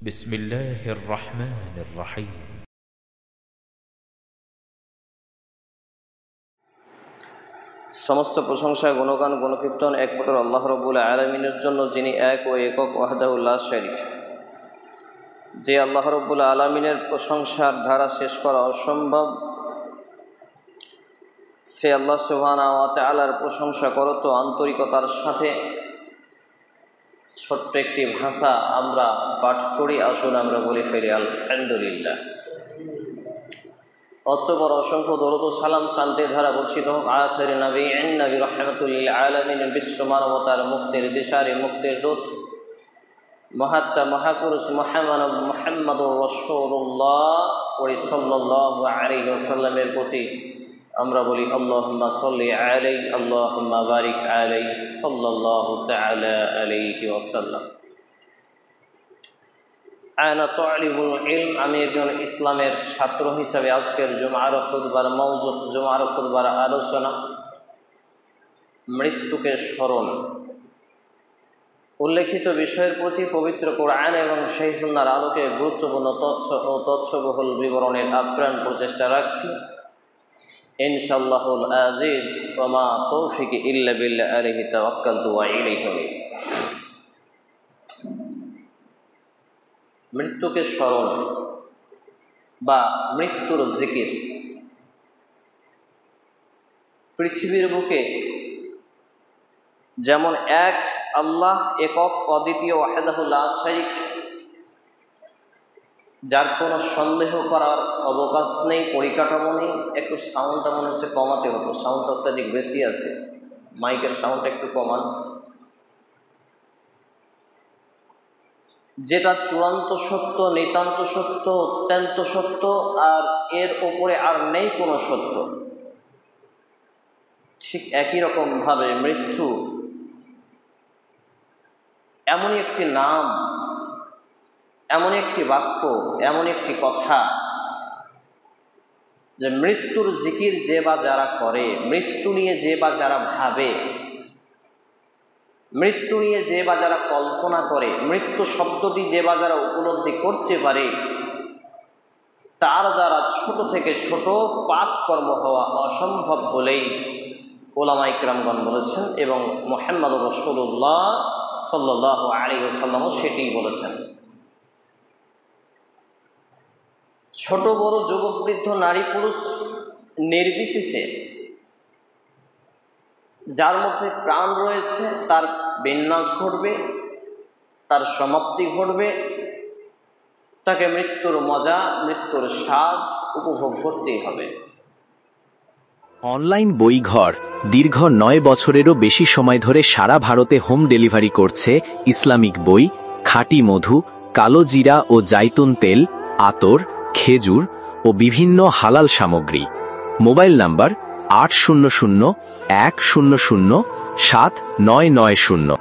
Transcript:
বিসমিল্লাহির রহমানির রহিম। সমস্ত প্রশংসা, গুণগান, গুণকীর্তন একমাত্র আল্লাহ রাব্বুল আলামিনের জন্য, যিনি এক ও একক, ওয়াহদাহু লা শারীক। যে আল্লাহ রাব্বুল আলামিনের প্রশংসার ধারা শেষ করা অসম্ভব, সে আল্লাহ সুবহানাহু ওয়া তাআলার প্রশংসা করো তো আন্তরিকতার সাথে। ছোট্ট একটি ভাষা আমরা পাঠ করি, আসুন আমরা বলে ফেলি আলহামদুলিল্লাহ। অতঃপর অসংখ্য দরুদ ও সালাম শান্তির ধারা বর্ষিত হোক আখির নবী রাহমাতুল লিল আলামিন, বিশ্ব মানবতার মুক্তির দিশারি, মুক্তির দূত মহাত্মা মহাপুরুষ মহামানব মুহাম্মদুর রাসূলুল্লাহ সাল্লাল্লাহু আলাইহি ওয়াসাল্লামের প্রতি আমরা বলি আল্লাহুম্মা সাল্লি আলাইহি, আল্লাহুম্মা বারিক আলাইহি, সাল্লাল্লাহু তাআলা আলাইহি ওয়াসাল্লাম। আনা তালিবুল ইলম, আমি একজন ইসলামের ছাত্র হিসাবে আজকের জুমার খুতবার মওজু, জুমার খুতবার আলোচনা মৃত্যুকে স্মরণ। উল্লেখিত বিষয়ের প্রতি পবিত্র কোরআন এবং সেই সুন্নাহর আলোকে গুরুত্বপূর্ণ তথ্য ও তথ্যবহুল বিবরণের আপ্রাণ প্রচেষ্টা রাখছি ইনশাআল্লাহুল আজিজ। ওয়া মা তৌফিকি ইল্লা বিল্লাহ, আলাইহি তাওয়াক্কালতু ওয়া ইলাইহি উনীব। মৃত্যুকে স্মরণ বা মৃত্যুর জিকির পৃথিবীর বুকে যেমন এক আল্লাহ একক, অদ্বিতীয়, ওয়াহদাহু লা শারীক, যার কোনো সন্দেহ করার অবকাশ নেই, পরিকাঠামো নেই। একটু সাউন্ডটা মনে হচ্ছে কমাতে হতো, সাউন্ডটা অত্যাধিক বেশি আছে, মাইকের সাউন্ডটা একটু কমান। যেটা চূড়ান্ত সত্য, নিতান্ত সত্য, অত্যন্ত সত্য, আর এর ওপরে আর নেই কোনো সত্য, ঠিক একই রকমভাবে মৃত্যু এমনই একটি নাম, এমন একটি বাক্য, এমন একটি কথা, যে মৃত্যুর জিকির যে বা যারা করে, মৃত্যু নিয়ে যে বা যারা ভাবে, মৃত্যু নিয়ে যে বা যারা কল্পনা করে, মৃত্যু শব্দটি যে বা যারা উপলব্ধি করতে পারে, তার দ্বারা ছোট থেকে ছোট পাপ কর্ম হওয়া অসম্ভব বলেই ওলামায়ে কেরামগণ বলেছেন, এবং মুহাম্মদুর রাসূলুল্লাহ সাল্লাল্লাহু আলাইহি ওয়াসাল্লামও সেটিই বলেছেন। ছোট বড়, যুবক বৃদ্ধ, নারী পুরুষ নির্বিশেষে যার মধ্যে প্রাণ রয়েছে তার বিন্যাস ঘটবে, তার সমাপ্তি ঘটবে, তাকে মৃত্যুর মজা, মৃত্যুর স্বাদ উপভোগ করতেই হবে। অনলাইন বইঘর দীর্ঘ 9 বছরেরও বেশি সময় ধরে সারা ভারতে হোম ডেলিভারি করছে ইসলামিক বই, খাঁটি মধু, কালো জিরা ও জাইতুন তেল, আতর, খেজুর ও বিভিন্ন হালাল সামগ্রী। Mobile number 800 100 7990।